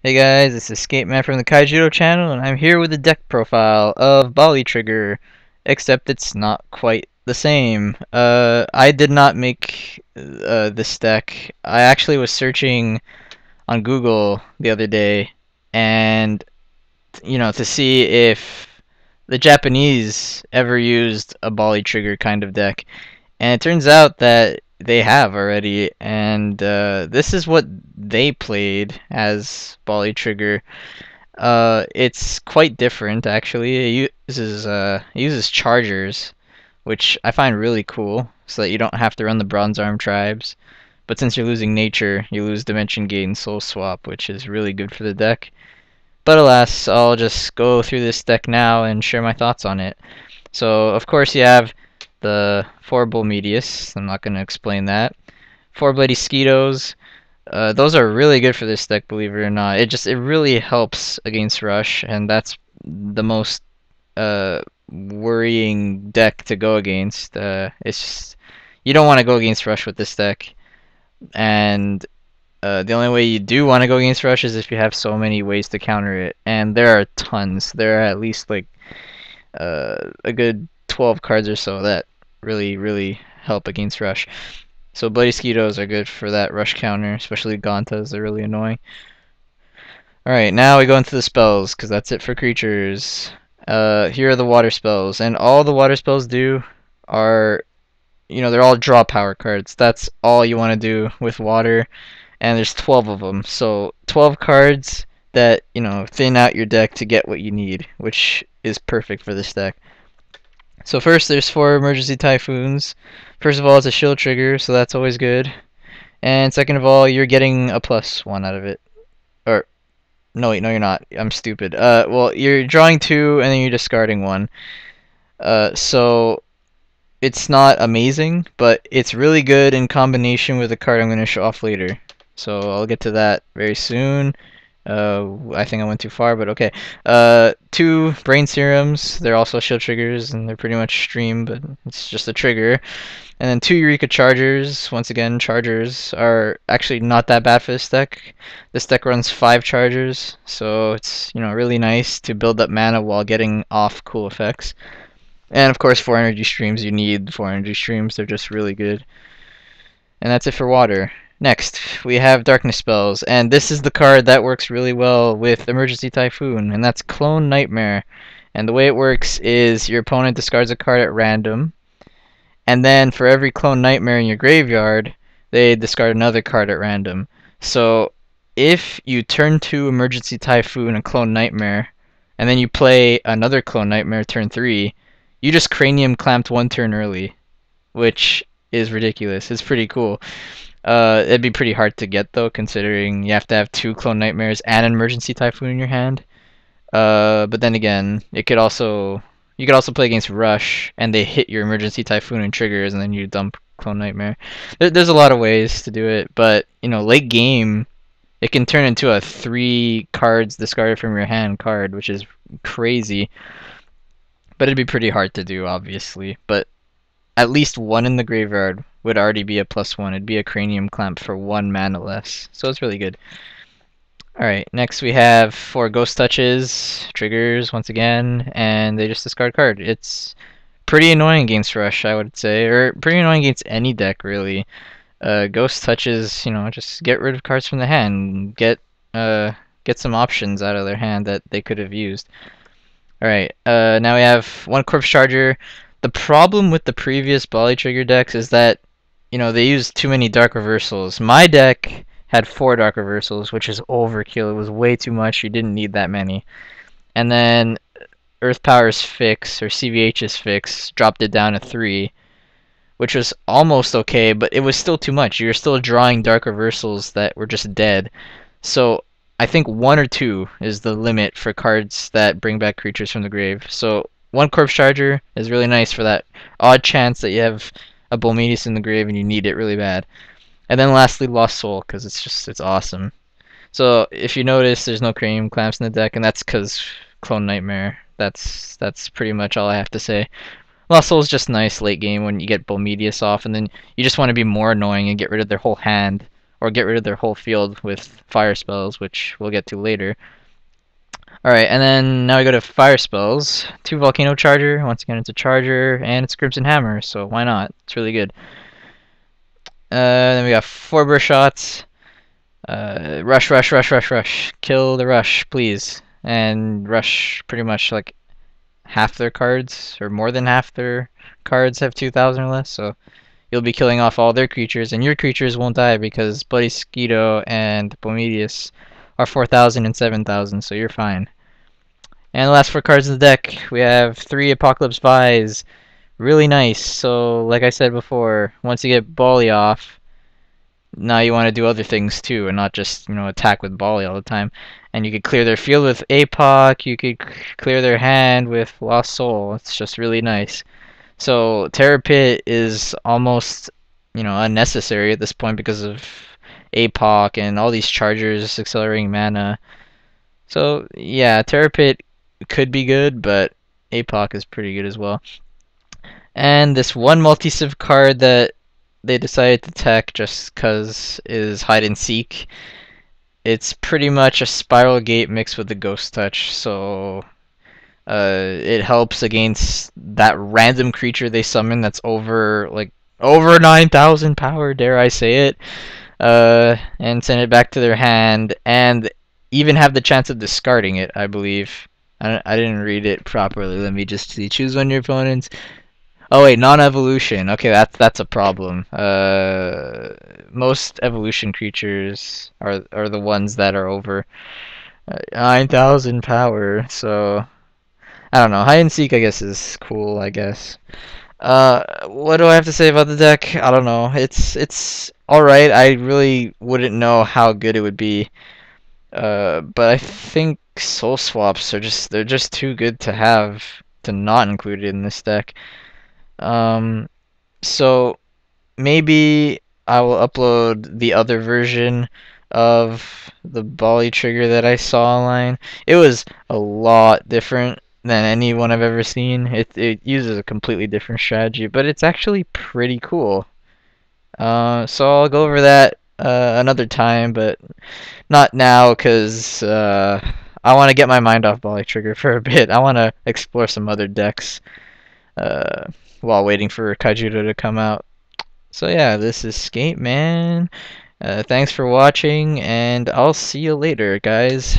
Hey guys, this is Skate Man from the TheKaijudoChannel, and I'm here with a deck profile of BollyCharger, except it's not quite the same. I did not make this deck. I actually was searching on Google the other day, and to see if the Japanese ever used a BollyCharger kind of deck, and it turns out that they have already, and this is what they played as BollyCharger. It's quite different actually. It uses chargers, which I find really cool, so that you don't have to run the Bronze Arm tribes. But since you're losing nature, you lose Dimension Gate and Soul Swap, which is really good for the deck. But alas, I'll just go through this deck now and share my thoughts on it. So, of course, you have the 4 Bolmeteus. I'm not going to explain that. 4 Bloody Squitos. Those are really good for this deck, believe it or not. It really helps against Rush, and that's the most worrying deck to go against. It's just you don't want to go against Rush with this deck, and the only way you do want to go against Rush is if you have so many ways to counter it, and there are tons. There are at least like a good 12 cards or so that really help against Rush. So Bloody Squitos are good for that Rush counter, especially Gantas. They're really annoying. Alright, now we go into the spells, because that's it for creatures. Here are the water spells, and all the water spells do are, they're all draw power cards. That's all you want to do with water, and there's 12 of them. So 12 cards that, thin out your deck to get what you need, which is perfect for this deck. So first, there's 4 Emergency Typhoons. First of all, it's a shield trigger, so that's always good. And second of all, you're getting a +1 out of it. Or, no wait, no you're not. I'm stupid. Well, you're drawing 2, and then you're discarding 1. So, it's not amazing, but it's really good in combination with a card I'm going to show off later. So, I'll get to that very soon. I think I went too far, but okay. 2 Brain Serums. They're also shield triggers, and they're pretty much stream, but it's just a trigger. And then 2 Eureka Chargers. Once again, Chargers are actually not that bad for this deck. This deck runs 5 Chargers, so it's really nice to build up mana while getting off cool effects. And of course, 4 energy streams. You need 4 energy streams. They're just really good. And that's it for water. Next, we have Darkness Spells, and this is the card that works really well with Emergency Typhoon, and that's Clone Nightmare. And the way it works is your opponent discards a card at random, and then for every Clone Nightmare in your graveyard, they discard another card at random. So if you turn 2 Emergency Typhoon and Clone Nightmare, and then you play another Clone Nightmare turn 3, you just Cranium Clamped 1 turn early, which is ridiculous. It's pretty cool. It'd be pretty hard to get though, considering you have to have 2 Clone Nightmares and an Emergency Typhoon in your hand. But then again, you could also play against Rush, and they hit your Emergency Typhoon and triggers, and then you dump Clone Nightmare. There's a lot of ways to do it, but late game, it can turn into a 3 cards discarded from your hand card, which is crazy. But it'd be pretty hard to do, obviously. But at least 1 in the graveyard would already be a +1. It'd be a Cranium Clamp for 1 mana less. So it's really good. Alright, next we have 4 Ghost Touches, triggers once again, and they just discard card. It's pretty annoying against Rush, I would say, or pretty annoying against any deck, really. Ghost Touches, just get rid of cards from the hand, get some options out of their hand that they could have used. Alright, now we have 1 Corpse Charger. The problem with the previous BollyCharger decks is that, they use too many Dark Reversals. My deck had 4 Dark Reversals, which is overkill. It was way too much. You didn't need that many. And then Earth Power's Fix, or CVH's Fix, dropped it down to 3, which was almost okay, but it was still too much. You were still drawing Dark Reversals that were just dead. So I think 1 or 2 is the limit for cards that bring back creatures from the grave. So 1 Corpse Charger is really nice for that odd chance that you have a Bolmeteus in the grave and you need it really bad. And then lastly, Lost Soul, because it's awesome. So if you notice, there's no Cranium Clamps in the deck, and that's because Clone Nightmare. That's pretty much all I have to say. Lost Soul is just nice late game when you get Bolmeteus off, and then you just want to be more annoying and get rid of their whole hand, or get rid of their whole field with fire spells, which we'll get to later. Alright, and then now we go to fire spells. 2 Volcano Charger, once again it's a Charger, and it's Crimson Hammer, so why not? It's really good. Then we got 4 Burst Shots. Rush, rush, rush, rush, rush. Kill the rush, please. And rush pretty much like half their cards, or more than half their cards have 2,000 or less, so you'll be killing off all their creatures, and your creatures won't die because Bloody Squito and Bolmeteus are 4,000 and 7,000, so you're fine. And the last 4 cards in the deck, we have 3 Apocalypse Vise. Really nice. So, like I said before, once you get Bolly off, now you want to do other things too, and not just, attack with Bolly all the time. And you could clear their field with APOC, you could clear their hand with Lost Soul. It's just really nice. So, Terror Pit is almost, unnecessary at this point because of APOC and all these chargers accelerating mana. So, yeah, Terror Pit could be good, but APOC is pretty good as well. And this one multi-civ card that they decided to tech just because is Hide and Seek. It's pretty much a Spiral Gate mixed with the Ghost Touch, so it helps against that random creature they summon that's over 9,000 power, dare I say it, and send it back to their hand, and even have the chance of discarding it, I believe. I didn't read it properly. Let me just see. Choose one of your opponents. Oh wait, non-evolution. Okay, that's a problem. Most evolution creatures are the ones that are over 9,000 power. So I don't know. Hide and Seek, I guess, is cool. I guess. What do I have to say about the deck? I don't know. It's all right. I really wouldn't know how good it would be. But I think soul swaps they're just too good to have to not include it in this deck. So maybe I will upload the other version of the Bolly trigger that I saw online. It was a lot different than anyone I've ever seen. It uses a completely different strategy, but it's actually pretty cool. So I'll go over that another time, but not now, because I want to get my mind off Bolly Trigger for a bit. I want to explore some other decks while waiting for Kaijudo to come out. So yeah, this is Skate Man. Thanks for watching, and I'll see you later, guys.